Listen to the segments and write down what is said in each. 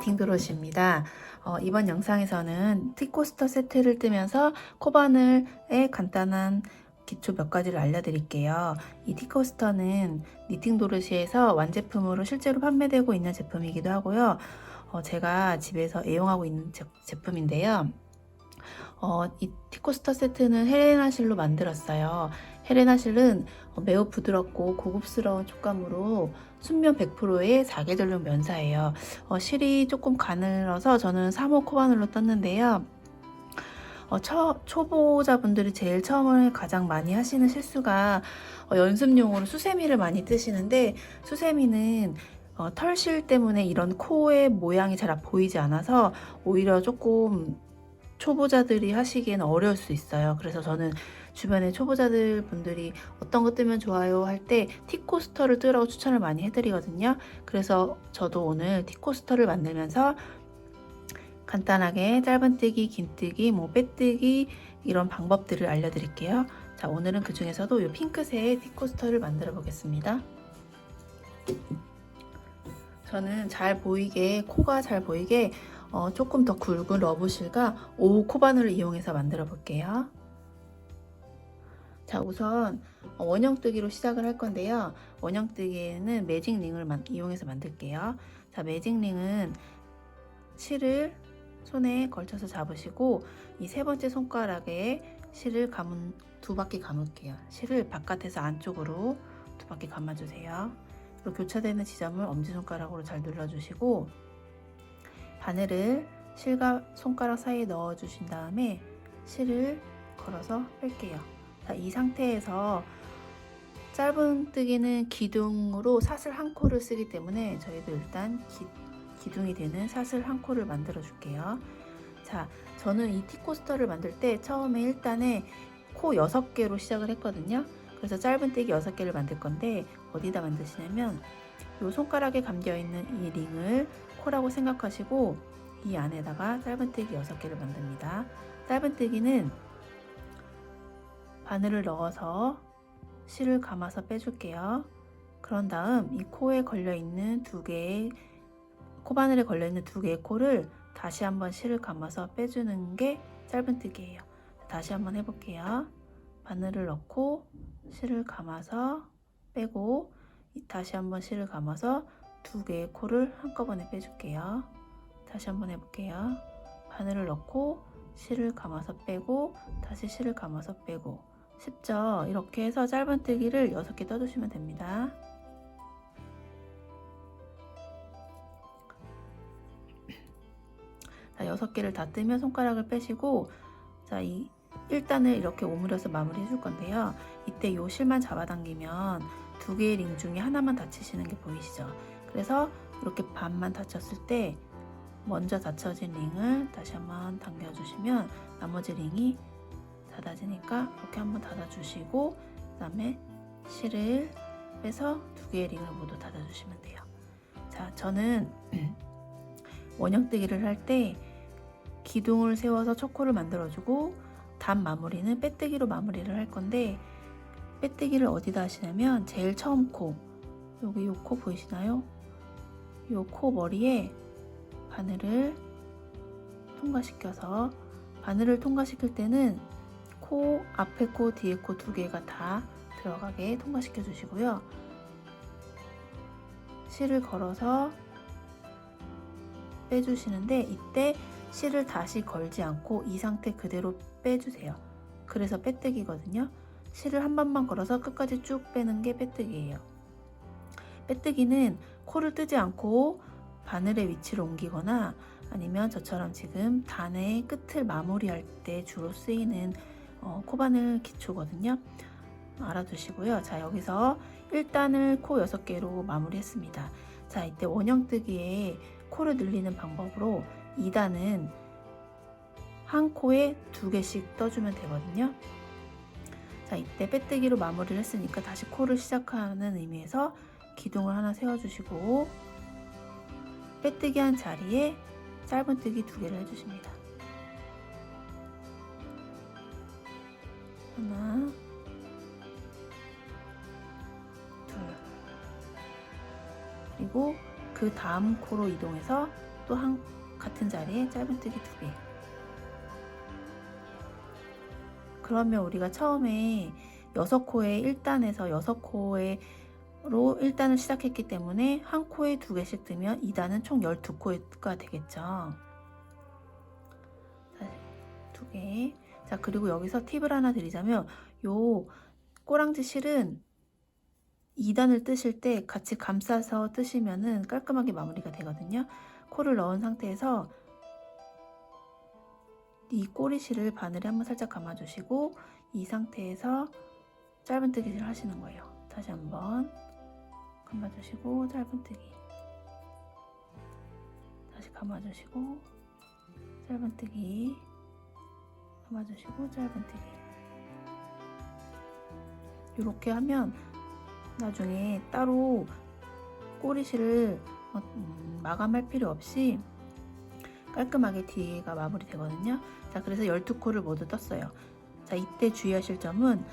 니팅 드로시입니다. 이번 영상에서는 티코스터 세트를 뜨면서 코바늘의 간단한 기초 몇 가지를 알려드릴게요. 이 티코스터는 니팅 도르시에서 완제품으로 실제로 판매되고 있는 제품이기도 하고요. 제가 집에서 애용하고 있는 제품인데요. 이 티코스터 세트는 헬레나 실로 만들었어요. 헬레나 실은 매우 부드럽고 고급스러운 촉감으로 순면 100%의 사계절용 면사예요. 실이 조금 가늘어서 저는 3호 코바늘로 떴는데요. 초보자분들이 제일 처음에 가장 많이 하시는 실수가 연습용으로 수세미를 많이 뜨시는데, 수세미는 털실 때문에 이런 코의 모양이 잘 보이지 않아서 오히려 조금 초보자들이 하시기에는 어려울 수 있어요. 그래서 저는 주변에 초보자들 분들이 어떤 거 뜨면 좋아요 할 때 티코스터를 뜨라고 추천을 많이 해드리거든요. 그래서 저도 오늘 티코스터를 만들면서 간단하게 짧은뜨기, 긴뜨기, 빼뜨기 이런 방법들을 알려드릴게요. 자, 오늘은 그 중에서도 이 핑크색 티코스터를 만들어 보겠습니다. 저는 잘 보이게, 코가 잘 보이게 조금 더 굵은 러브실과 5호 코바늘을 이용해서 만들어 볼게요. 자, 우선 원형뜨기로 시작을 할 건데요. 원형뜨기에는 매직링을 이용해서 만들게요. 자, 매직링은 실을 손에 걸쳐서 잡으시고 이 세 번째 손가락에 실을 두 바퀴 감을게요. 실을 바깥에서 안쪽으로 두 바퀴 감아주세요. 그리고 교차되는 지점을 엄지손가락으로 잘 눌러주시고 바늘을 실과 손가락 사이에 넣어주신 다음에 실을 걸어서 뺄게요. 자, 이 상태에서 짧은뜨기는 기둥으로 사슬 한 코를 쓰기 때문에 저희도 일단 기둥이 되는 사슬 한 코를 만들어 줄게요. 자, 저는 이 티코스터를 만들 때 처음에 일단에 코 6개로 시작을 했거든요. 그래서 짧은뜨기 6개를 만들 건데 어디다 만드시냐면 이 손가락에 감겨 있는 이 링을 코라고 생각하시고 이 안에다가 짧은뜨기 6개를 만듭니다. 짧은뜨기는 바늘을 넣어서 실을 감아서 빼줄게요. 그런 다음 이 코에 걸려있는 코바늘에 걸려있는 2개의 코를 다시 한번 실을 감아서 빼주는 게 짧은뜨기예요. 다시 한번 해볼게요. 바늘을 넣고 실을 감아서 빼고 다시 한번 실을 감아서 2개의 코를 한꺼번에 빼줄게요. 다시 한번 해볼게요. 바늘을 넣고 실을 감아서 빼고 다시 실을 감아서 빼고. 쉽죠? 이렇게 해서 짧은뜨기를 6개 떠주시면 됩니다. 자, 6개를 다 뜨면 손가락을 빼시고, 자, 이 1단을 이렇게 오므려서 마무리 해줄 건데요. 이때 요 실만 잡아당기면 2개의 링 중에 하나만 닫히시는 게 보이시죠? 그래서 이렇게 반만 닫혔을 때 먼저 닫혀진 링을 다시 한번 당겨주시면 나머지 링이 닫아지니까 이렇게 한번 닫아주시고, 그 다음에 실을 빼서 2개의 링을 모두 닫아주시면 돼요. 자, 저는 원형뜨기를 할 때 기둥을 세워서 초코를 만들어주고 단 마무리는 빼뜨기로 마무리를 할 건데, 빼뜨기를 어디다 하시냐면 제일 처음 코, 여기 요 코 보이시나요? 요 코 머리에 바늘을 통과시켜서, 바늘을 통과시킬 때는 코, 앞에 코, 뒤에 코 2개가 다 들어가게 통과시켜 주시고요. 실을 걸어서 빼주시는데 이때 실을 다시 걸지 않고 이 상태 그대로 빼주세요. 그래서 빼뜨기거든요. 실을 한 번만 걸어서 끝까지 쭉 빼는 게 빼뜨기예요. 빼뜨기는 코를 뜨지 않고 바늘의 위치를 옮기거나 아니면 저처럼 지금 단의 끝을 마무리할 때 주로 쓰이는 코바늘 기초거든요. 알아두시고요. 자, 여기서 1단을 코 6개로 마무리했습니다. 자, 이때 원형뜨기에 코를 늘리는 방법으로 2단은 한 코에 2개씩 떠주면 되거든요. 자, 이때 빼뜨기로 마무리를 했으니까 다시 코를 시작하는 의미에서 기둥을 하나 세워주시고 빼뜨기 한 자리에 짧은뜨기 2개를 해주십니다. 하나, 둘, 그리고 그 다음 코로 이동해서 또 같은 자리에 짧은뜨기 2개. 그러면 우리가 처음에 6코에 1단에서 6코로 1단을 시작했기 때문에 한 코에 2개씩 뜨면 2단은 총 12코가 되겠죠. 2개. 자, 그리고 여기서 팁을 하나 드리자면 요 꼬랑지 실은 2단을 뜨실 때 같이 감싸서 뜨시면은 깔끔하게 마무리가 되거든요. 코를 넣은 상태에서 이 꼬리실을 바늘에 한번 살짝 감아주시고 이 상태에서 짧은뜨기를 하시는 거예요. 다시 한번 감아주시고 짧은뜨기, 다시 감아주시고 짧은뜨기, 감아주시고 짧은뜨기. 이렇게 하면 나중에 따로 꼬리실을 마감할 필요 없이 깔끔하게 뒤가 마무리 되거든요. 자, 그래서 12코를 모두 떴어요. 자, 이때 주의하실 점은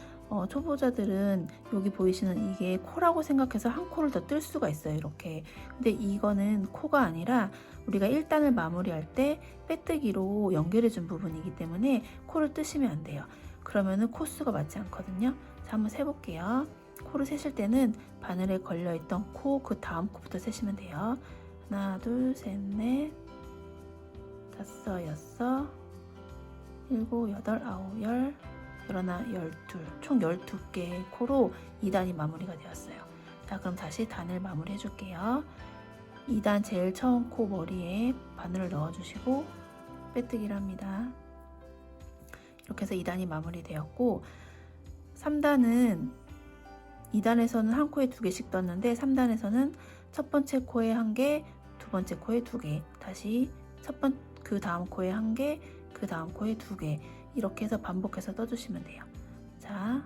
초보자들은 여기 보이시는 이게 코라고 생각해서 한 코를 더 뜰 수가 있어요. 이렇게. 근데 이거는 코가 아니라 우리가 1단을 마무리할 때 빼뜨기로 연결해 준 부분이기 때문에 코를 뜨시면 안 돼요. 그러면은 코수가 맞지 않거든요. 자, 한번 세볼게요. 코를 세실 때는 바늘에 걸려있던 코, 그 다음 코부터 세시면 돼요. 하나, 둘, 셋, 넷, 다섯, 여섯, 일곱, 여덟, 아홉, 열, 열하나, 12, 총 12개의 코로 2단이 마무리가 되었어요. 자, 그럼 다시 단을 마무리 해줄게요. 2단 제일 처음 코 머리에 바늘을 넣어주시고 빼뜨기를 합니다. 이렇게 해서 2단이 마무리 되었고, 3단은 2단에서는 한 코에 2개씩 떴는데 3단에서는 첫 번째 코에 1개, 두 번째 코에 2개, 다시 그 다음 코에 1개, 그 다음 코에 2개, 이렇게 해서 반복해서 떠주시면 돼요. 자,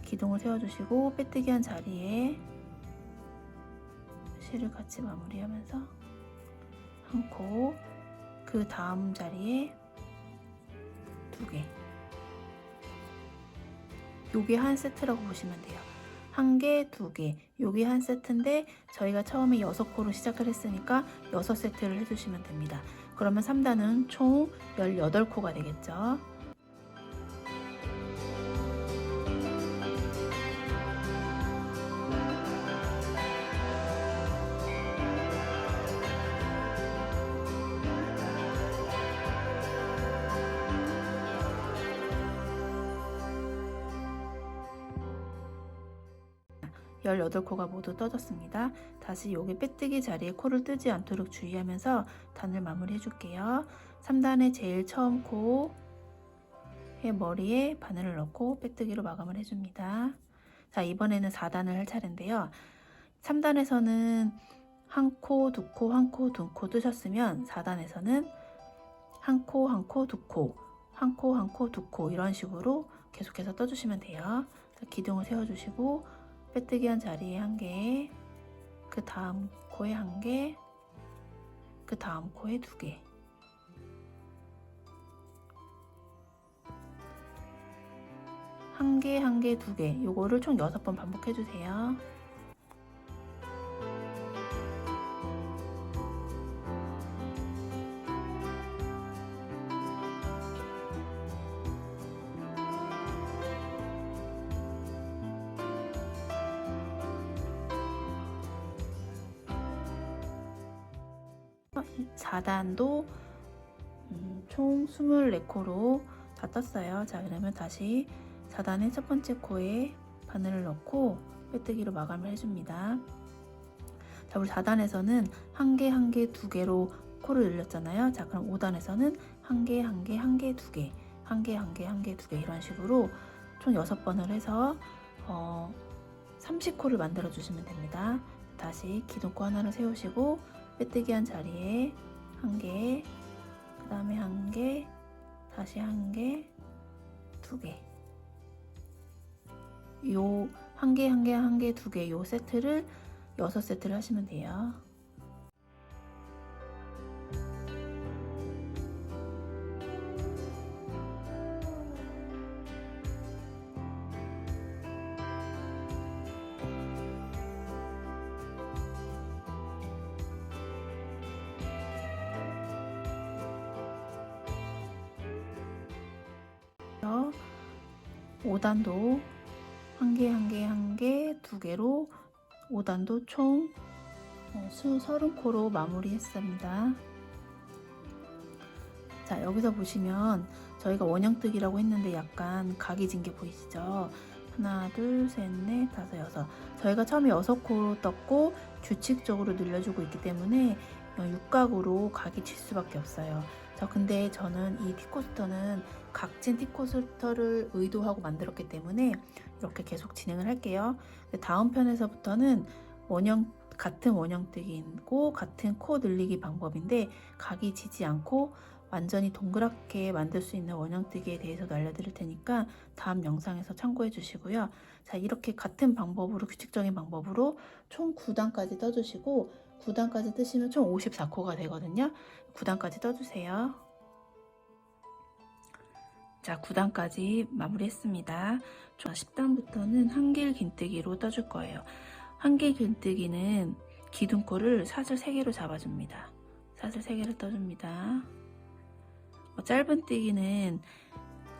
기둥을 세워주시고 빼뜨기 한 자리에 실을 같이 마무리하면서 한 코, 그 다음 자리에 2개. 요게 한 세트라고 보시면 돼요. 1개, 2개, 요게 한 세트인데 저희가 처음에 6코로 시작을 했으니까 6세트를 해주시면 됩니다. 그러면 3단은 총 18코가 되겠죠. 열 18코가 모두 떠졌습니다. 다시 여기 빼뜨기 자리에 코를 뜨지 않도록 주의하면서 단을 마무리 해줄게요. 3단의 제일 처음 코의 머리에 바늘을 넣고 빼뜨기로 마감을 해줍니다. 자, 이번에는 4단을 할 차례인데요. 3단에서는 한 코, 2코, 한 코, 2코 뜨셨으면 4단에서는 한 코, 한 코, 2코, 한 코, 한 코, 2코 이런 식으로 계속해서 떠주시면 돼요. 자, 기둥을 세워주시고 빼뜨기 한 자리에 1개, 그 다음 코에 1개, 그 다음 코에 2개. 한 개, 2개. 요거를 총 6번 반복해 주세요. 사 4단도 총 24코로 다 떴어요. 자, 그러면 다시 4단의 첫 번째 코에 바늘을 넣고 빼뜨기로 마감을 해줍니다. 자, 우리 4단에서는 1개, 1개, 2개로 코를 늘렸잖아요. 자, 그럼 5단에서는 1개, 1개, 1개, 2개, 1개, 1개, 1개, 2개 이런 식으로 총 6번을 해서 30코를 만들어 주시면 됩니다. 다시 기둥코 하나를 세우시고 빼뜨기 한 자리에 1개, 그 다음에 1개, 다시 1개, 2개. 요 1개, 1개, 1개, 2개 요 세트를 6세트를 하시면 돼요. 5단도 한 개, 한 개, 한 개, 두 개로 5단도 총 수 30코로 마무리했습니다. 자, 여기서 보시면 저희가 원형뜨기라고 했는데 약간 각이 진 게 보이시죠? 하나, 둘, 셋, 넷, 다섯, 여섯. 저희가 처음에 6코로 떴고 규칙적으로 늘려주고 있기 때문에 육각으로 각이 질 수밖에 없어요. 근데 저는 이 티코스터는 각진 티코스터를 의도하고 만들었기 때문에 이렇게 계속 진행을 할게요. 다음 편에서부터는 같은 원형뜨기고 같은 코 늘리기 방법인데 각이 지지 않고 완전히 동그랗게 만들 수 있는 원형뜨기에 대해서도 알려드릴 테니까 다음 영상에서 참고해 주시고요. 자, 이렇게 같은 방법으로 규칙적인 방법으로 총 9단까지 떠주시고 9단까지 뜨시면 총 54코가 되거든요. 9단까지 떠주세요. 자, 9단까지 마무리했습니다. 10단부터는 한길 긴뜨기로 떠줄 거예요. 한길 긴뜨기는 기둥코를 사슬 3개로 잡아줍니다. 사슬 3개를 떠줍니다. 짧은뜨기는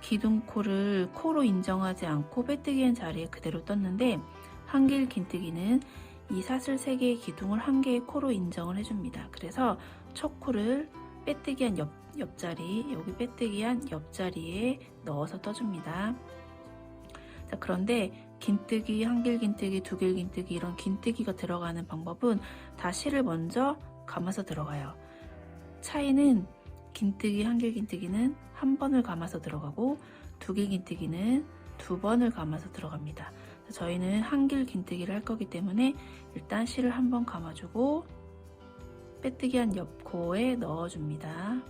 기둥코를 코로 인정하지 않고 빼뜨기한 자리에 그대로 떴는데 한길 긴뜨기는 이 사슬 3개의 기둥을 한 개의 코로 인정을 해줍니다. 그래서 첫 코를 빼뜨기한 옆자리, 여기 빼뜨기한 옆자리에 넣어서 떠줍니다. 자, 그런데 긴뜨기, 한길 긴뜨기, 두길 긴뜨기 이런 긴뜨기가 들어가는 방법은 다 실을 먼저 감아서 들어가요. 차이는 긴뜨기, 한길 긴뜨기는 한 번을 감아서 들어가고 두길 긴뜨기는 2번을 감아서 들어갑니다. 저희는 한길 긴뜨기를 할 거기 때문에 일단 실을 한 번 감아주고 빼뜨기한 옆코에 넣어줍니다.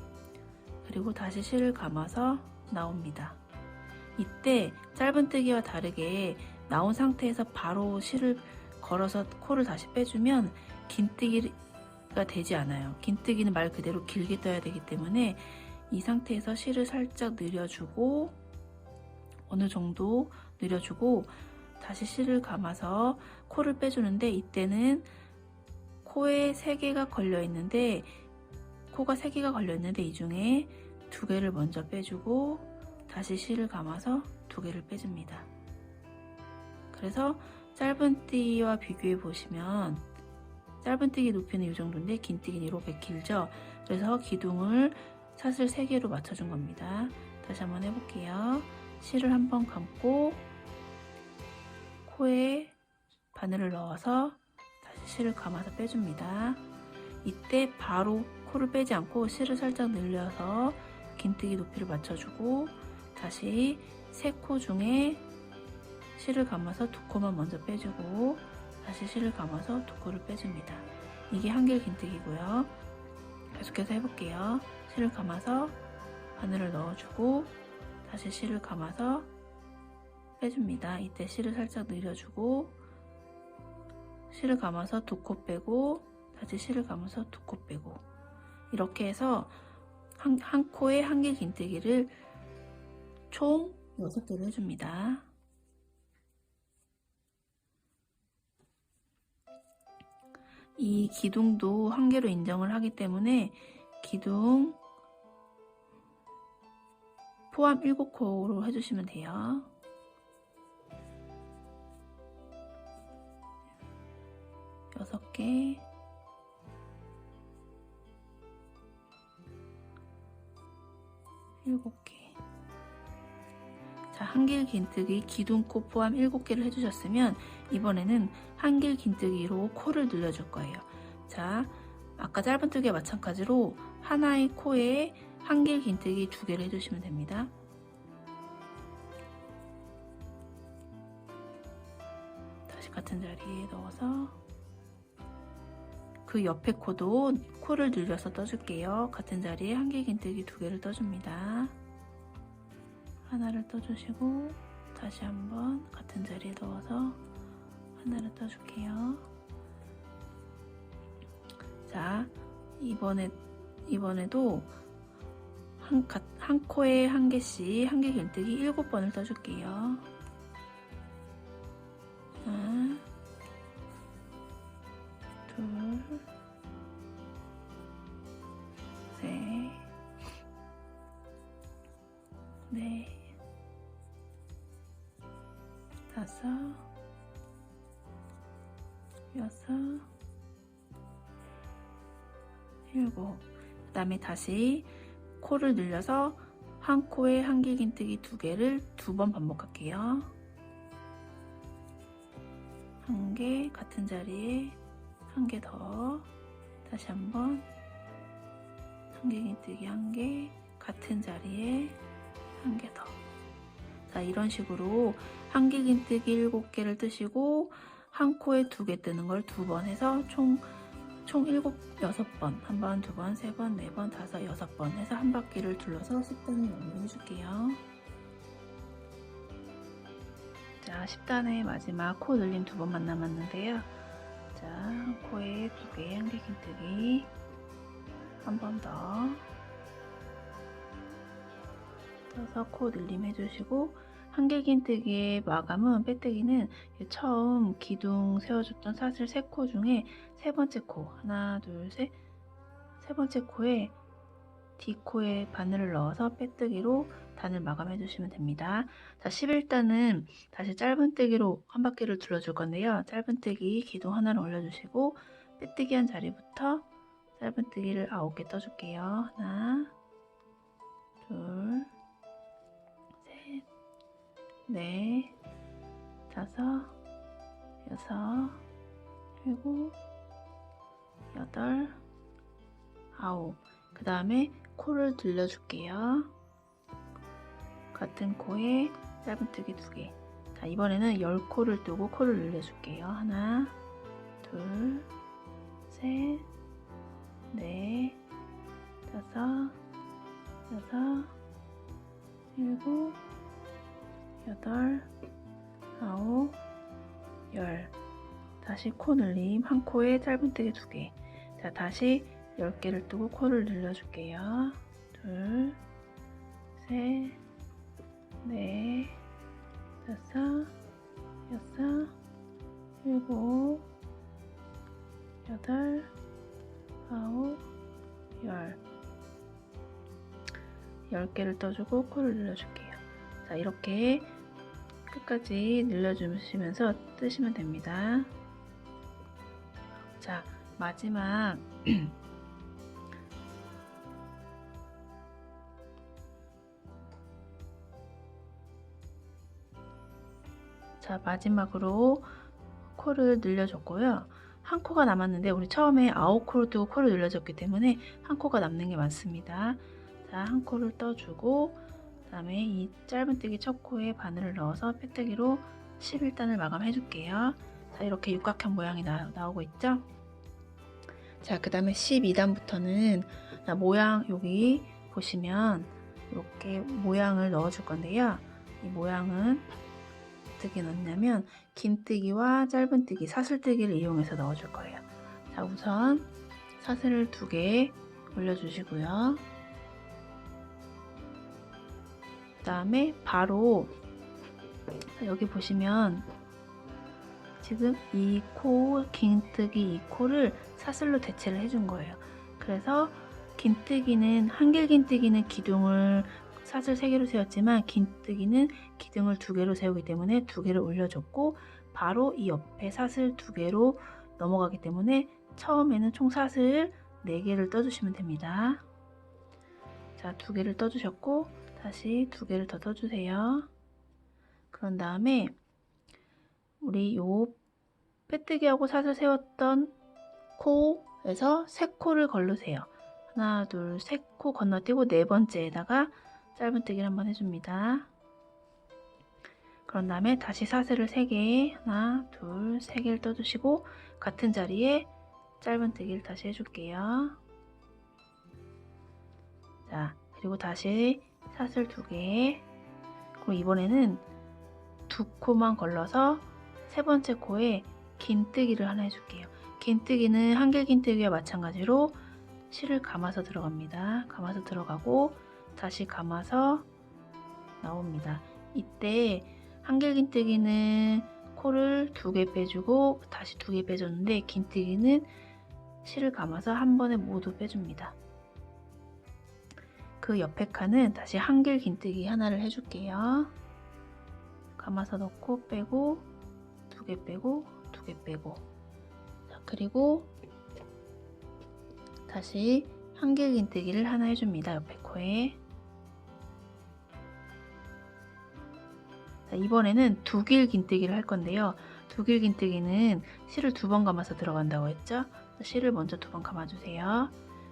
그리고 다시 실을 감아서 나옵니다. 이때 짧은뜨기와 다르게 나온 상태에서 바로 실을 걸어서 코를 다시 빼주면 긴뜨기가 되지 않아요. 긴뜨기는 말 그대로 길게 떠야 되기 때문에 이 상태에서 실을 살짝 늘려주고 어느 정도 늘려주고 다시 실을 감아서 코를 빼주는데 이때는 코에 3개가 걸려 있는데 코가 3개가 걸려 있는데 이 중에 2개를 먼저 빼주고 다시 실을 감아서 2개를 빼줍니다. 그래서 짧은뜨기와 비교해 보시면 짧은뜨기 높이는 이 정도인데 긴뜨기는 이렇게 길죠. 그래서 기둥을 사슬 3개로 맞춰준 겁니다. 다시 한번 해볼게요. 실을 한번 감고 코에 바늘을 넣어서 다시 실을 감아서 빼줍니다. 이때 바로 코를 빼지 않고 실을 살짝 늘려서 긴뜨기 높이를 맞춰주고 다시 3코 중에 실을 감아서 2코만 먼저 빼주고 다시 실을 감아서 2코를 빼줍니다. 이게 한길 긴뜨기고요. 계속해서 해볼게요. 실을 감아서 바늘을 넣어주고 다시 실을 감아서 빼줍니다. 이때 실을 살짝 늘려주고 실을 감아서 2코 빼고 다시 실을 감아서 2코 빼고 이렇게 해서 한 코에 한길 긴뜨기를 총 6개로 해줍니다. 이 기둥도 한 개로 인정을 하기 때문에 기둥 포함 7코로 해주시면 돼요. 여섯 개, 7개. 자, 한길 긴뜨기 기둥코 포함 7개를 해주셨으면 이번에는 한길 긴뜨기로 코를 늘려줄 거예요. 자, 아까 짧은뜨기와 마찬가지로 하나의 코에 한길 긴뜨기 2개를 해주시면 됩니다. 다시 같은 자리에 넣어서 그 옆에 코도 코를 늘려서 떠줄게요. 같은 자리에 한길 긴뜨기 2개를 떠줍니다. 하나를 떠주시고 다시 한번 같은 자리에 넣어서 하나를 떠줄게요. 자, 이번에도 한 코에 한 개씩 한길 긴뜨기 7번을 떠줄게요. 하나, 둘, 셋, 넷, 5, 6, 7. 그 다음에 다시 코를 늘려서 한 코에 한길긴뜨기 2개를 2번 반복할게요. 한 개 같은 자리에 한 개 더, 다시 한번 한길긴뜨기 1개 같은 자리에 한 개 더. 자, 이런 식으로 한길긴뜨기 7개를 뜨시고 한 코에 2개 뜨는 걸 2번 해서 총 6번, 1번, 2번, 3번, 4번, 5, 6번 해서 한 바퀴를 둘러서 10단을 마무리해 줄게요. 자, 10단의 마지막 코 늘림 2번만 남았는데요. 자, 코에 2개 한길긴뜨기 한 번 더 떠서 코 늘림 해주시고, 한길긴뜨기의 마감은, 빼뜨기는 처음 기둥 세워줬던 사슬 3코 중에 세 번째 코, 하나, 둘, 셋, 세 번째 코에 D코에 바늘을 넣어서 빼뜨기로 단을 마감해 주시면 됩니다. 자, 11단은 다시 짧은뜨기로 한 바퀴를 둘러줄 건데요. 짧은뜨기 기둥 하나를 올려주시고 빼뜨기 한 자리부터 짧은뜨기를 9개 떠줄게요. 하나, 둘, 셋, 넷, 5, 6, 7, 8, 9. 그 다음에 코를 늘려줄게요. 같은 코에 짧은뜨기 2개. 자, 이번에는 10코를 뜨고 코를 늘려줄게요. 하나, 둘, 셋, 넷, 5, 6, 7, 8, 9, 10. 다시 코 늘림, 한 코에 짧은뜨기 2개. 자, 다시 10개를 뜨고 코를 늘려줄게요. 둘, 셋, 넷, 5, 6, 7, 8, 9, 10. 10개를 떠주고 코를 늘려줄게요. 자, 이렇게 끝까지 늘려주시면서 뜨시면 됩니다. 자, 마지막 자, 마지막으로 코를 늘려줬고요. 한 코가 남았는데 우리 처음에 9코를 뜨고 코를 늘려줬기 때문에 한 코가 남는 게 많습니다. 자, 한 코를 떠주고 그 다음에 이 짧은뜨기 첫 코에 바늘을 넣어서 빼뜨기로 11단을 마감해 줄게요. 자, 이렇게 육각형 모양이 나오고 있죠? 자, 그 다음에 12단부터는 모양, 여기 보시면 이렇게 모양을 넣어 줄 건데요. 이 모양은 어떻게 넣냐면 긴뜨기와 짧은뜨기, 사슬뜨기를 이용해서 넣어 줄 거예요. 자, 우선 사슬을 2개 올려주시고요. 그 다음에 바로 여기 보시면 지금 이 코, 긴뜨기 이 코를 사슬로 대체를 해준 거예요. 그래서 긴뜨기는, 한길긴뜨기는 기둥을 사슬 3개로 세웠지만 긴뜨기는 기둥을 2개로 세우기 때문에 2개를 올려줬고 바로 이 옆에 사슬 2개로 넘어가기 때문에 처음에는 총 사슬 4개를 떠주시면 됩니다. 자, 2개를 떠주셨고 다시 2개를 더 떠주세요. 그런 다음에 우리 요 빼뜨기하고 사슬 세웠던 코에서 3코를 걸르세요. 하나, 둘, 3코 건너뛰고 4번째에다가 짧은뜨기를 한번 해줍니다. 그런 다음에 다시 사슬을 3개, 하나, 둘, 3개를 떠주시고 같은 자리에 짧은뜨기를 다시 해줄게요. 자, 그리고 다시 사슬 2개. 그리고 이번에는 2코만 걸러서 3번째 코에 긴뜨기를 하나 해줄게요. 긴뜨기는 한길긴뜨기와 마찬가지로 실을 감아서 들어갑니다. 감아서 들어가고 다시 감아서 나옵니다. 이때 한길긴뜨기는 코를 2개 빼주고 다시 2개 빼줬는데 긴뜨기는 실을 감아서 한 번에 모두 빼줍니다. 그 옆에 칸은 다시 한길긴뜨기 하나를 해줄게요. 감아서 넣고 빼고 2개 빼고 2개 빼고. 자, 그리고 다시 한길긴뜨기를 하나 해줍니다. 옆에 코에. 자, 이번에는 두길긴뜨기를 할 건데요. 두길긴뜨기는 실을 2번 감아서 들어간다고 했죠. 실을 먼저 2번 감아주세요.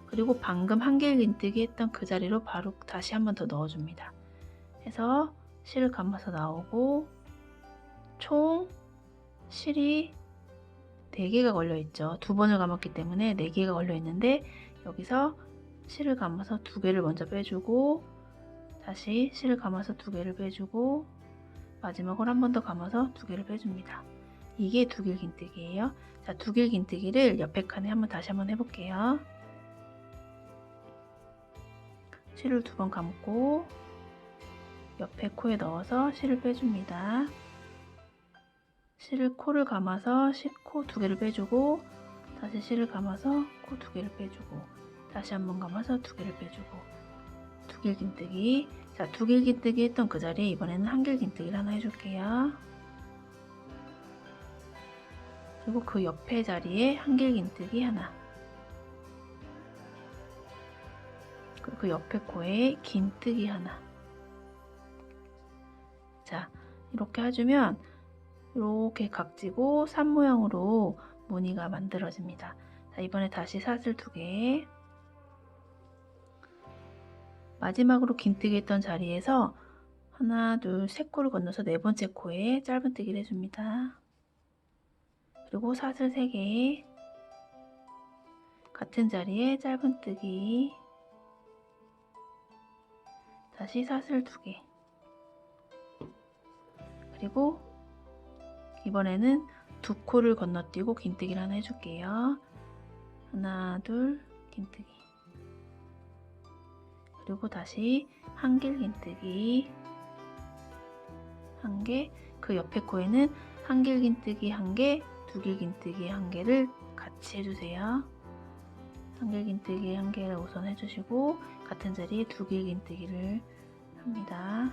그리고 방금 한길긴뜨기 했던 그 자리로 바로 다시 한 번 더 넣어줍니다. 해서 실을 감아서 나오고 총 실이 4개가 걸려있죠. 2번을 감았기 때문에 4개가 걸려있는데 여기서 실을 감아서 2개를 먼저 빼주고 다시 실을 감아서 2개를 빼주고 마지막으로 한 번 더 감아서 2개를 빼줍니다. 이게 두길긴뜨기예요. 자, 두길긴뜨기를 옆에 칸에 다시 한번 해볼게요. 실을 2번 감고 옆에 코에 넣어서 실을 빼줍니다. 실을 코를 감아서 코 2개를 빼주고 다시 실을 감아서 코 2개를 빼주고 다시 한번 감아서 2개를 빼주고 두길긴뜨기. 자, 두길긴뜨기 했던 그 자리에 이번에는 한길긴뜨기를 하나 해줄게요. 그리고 그 옆에 자리에 한길긴뜨기 하나. 그리고 그 옆에 코에 긴뜨기 하나. 자, 이렇게 해주면 이렇게 각지고 산 모양으로 무늬가 만들어집니다. 자, 이번에 다시 사슬 2개. 마지막으로 긴뜨기 했던 자리에서 하나, 둘, 세 코를 건너서 4번째 코에 짧은뜨기를 해줍니다. 그리고 사슬 3개. 같은 자리에 짧은뜨기. 다시 사슬 2개. 그리고 이번에는 2코를 건너뛰고 긴뜨기를 하나 해줄게요. 하나, 둘, 긴뜨기. 그리고 다시 한길긴뜨기 1개. 그 옆에 코에는 한길긴뜨기 1개, 두길긴뜨기 1개를 같이 해주세요. 한길긴뜨기 1개를 우선 해주시고 같은 자리에 두길긴뜨기를 합니다.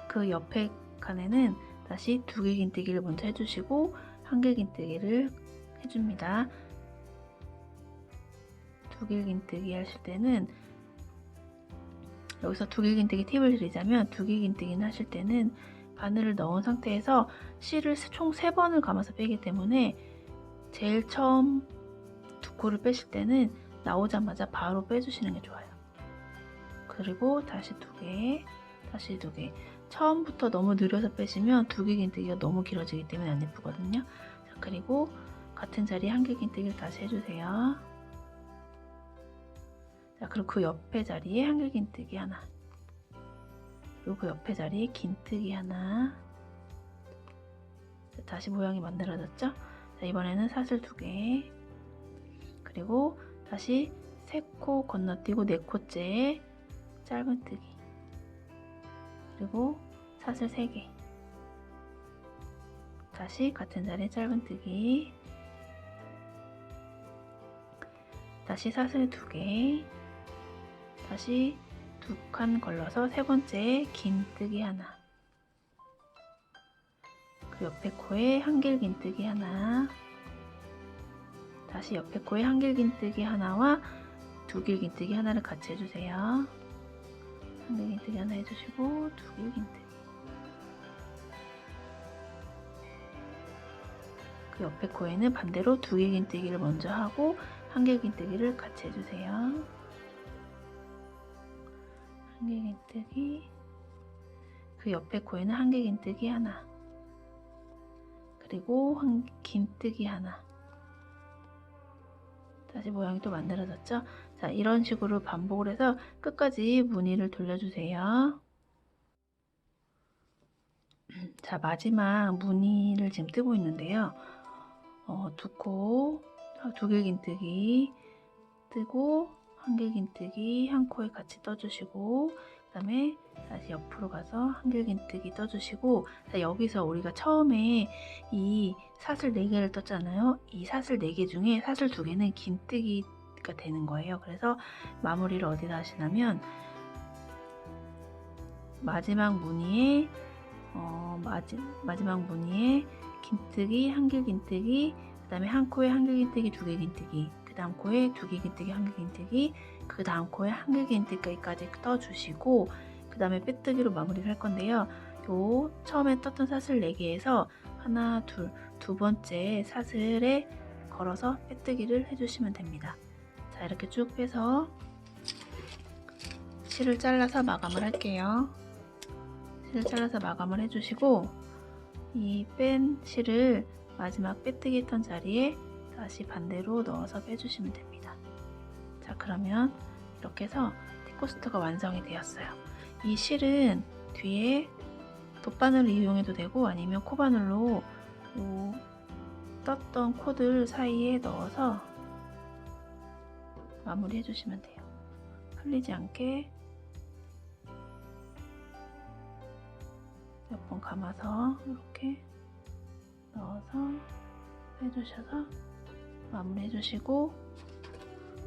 그 옆에 칸에는 다시 두길긴뜨기를 먼저 해주시고 한길긴뜨기를 해줍니다. 두길긴뜨기 하실 때는 여기서 두길긴뜨기 팁을 드리자면 두길긴뜨기는 하실 때는 바늘을 넣은 상태에서 실을 총 3번을 감아서 빼기 때문에 제일 처음 2코를 빼실 때는 나오자마자 바로 빼주시는 게 좋아요. 그리고 다시 2개, 다시 2개. 처음부터 너무 느려서 빼시면 두길긴뜨기가 너무 길어지기 때문에 안 예쁘거든요. 자, 그리고 같은 자리에 한길긴뜨기를 다시 해주세요. 자, 그리고 그 옆에 자리에 한길긴뜨기 하나. 그리고 그 옆에 자리에 긴뜨기 하나. 자, 다시 모양이 만들어졌죠? 자, 이번에는 사슬 2개. 그리고 다시 3코 건너뛰고 4코째 짧은뜨기. 그리고 사슬 3개. 다시 같은 자리에 짧은뜨기. 다시 사슬 2개. 다시 2칸 걸러서 3번째 긴뜨기 하나. 그 옆에 코에 한길긴뜨기 하나. 다시 옆에 코에 한길긴뜨기 하나와 두길긴뜨기 하나를 같이 해주세요. 한길긴뜨기 하나 해주시고 두길긴뜨기. 그 옆에 코에는 반대로 두길긴뜨기를 먼저 하고 한길긴뜨기를 같이 해주세요. 한길긴뜨기. 그 옆에 코에는 한길긴뜨기 하나. 그리고 긴뜨기 하나. 다시 모양이 또 만들어졌죠? 자, 이런 식으로 반복을 해서 끝까지 무늬를 돌려주세요. 자, 마지막 무늬를 지금 뜨고 있는데요. 2코, 두길긴뜨기 뜨고 한길긴뜨기 한 코에 같이 떠주시고 그 다음에 다시 옆으로 가서 한길긴뜨기 떠주시고. 자, 여기서 우리가 처음에 이 사슬 4개를 떴잖아요. 이 사슬 4개 중에 사슬 2개는 긴뜨기가 되는 거예요. 그래서 마무리를 어디다 하시냐면 마지막 무늬에 마지막 무늬에 긴뜨기, 한길 긴뜨기, 그 다음에 한 코에 한길 긴뜨기, 두 개 긴뜨기, 그 다음 코에 두 개 긴뜨기, 한길 긴뜨기, 그 다음 코에 한길 긴뜨기까지 떠주시고, 그 다음에 빼뜨기로 마무리를 할 건데요. 요 처음에 떴던 사슬 4개에서 하나, 둘, 두 번째 사슬에 걸어서 빼뜨기를 해주시면 됩니다. 자, 이렇게 쭉 빼서 실을 잘라서 마감을 할게요. 실을 잘라서 마감을 해주시고, 이 뺀 실을 마지막 빼뜨기 했던 자리에 다시 반대로 넣어서 빼주시면 됩니다. 자, 그러면 이렇게 해서 티코스터가 완성이 되었어요. 이 실은 뒤에 돗바늘을 이용해도 되고 아니면 코바늘로 떴던 코들 사이에 넣어서 마무리 해주시면 돼요. 흘리지 않게 몇 번 감아서 이렇게 넣어서 해주셔서 마무리 해주시고,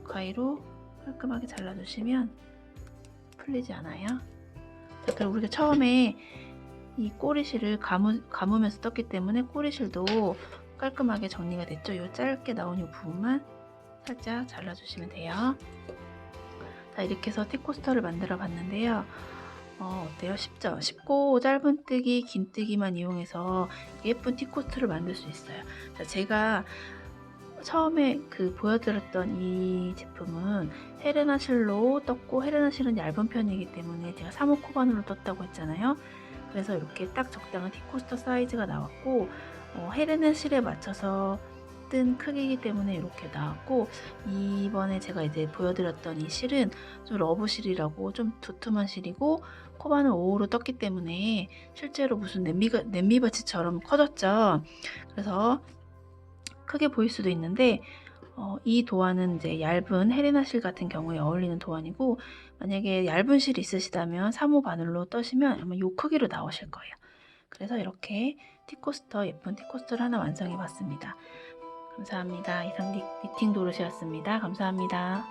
가위로 깔끔하게 잘라주시면 풀리지 않아요. 자, 그리고 우리가 처음에 이 꼬리실을 감으면서 떴기 때문에 꼬리실도 깔끔하게 정리가 됐죠. 이 짧게 나온 이 부분만 살짝 잘라주시면 돼요. 자, 이렇게 해서 티코스터를 만들어 봤는데요. 어때요? 쉽죠? 쉽고 짧은뜨기, 긴뜨기만 이용해서 예쁜 티코스터를 만들 수 있어요. 자, 제가 처음에 보여드렸던 이 제품은 헤레나 실로 떴고, 헤레나 실은 얇은 편이기 때문에 제가 3호 코바늘로 떴다고 했잖아요. 그래서 이렇게 딱 적당한 티코스터 사이즈가 나왔고, 헤레나 실에 맞춰서 뜬 크기이기 때문에 이렇게 나왔고, 이번에 제가 이제 보여드렸던 이 실은 좀 러브 실이라고 좀 두툼한 실이고, 코바늘 5호로 떴기 때문에 실제로 무슨 냄비받치처럼 커졌죠. 그래서 크게 보일 수도 있는데, 이 도안은 이제 얇은 헤레나 실 같은 경우에 어울리는 도안이고, 만약에 얇은 실이 있으시다면 3호 바늘로 떠시면 아마 이 크기로 나오실 거예요. 그래서 이렇게 티코스터, 예쁜 티코스터를 하나 완성해 봤습니다. 감사합니다. 이상 니팅 도르시였습니다. 감사합니다.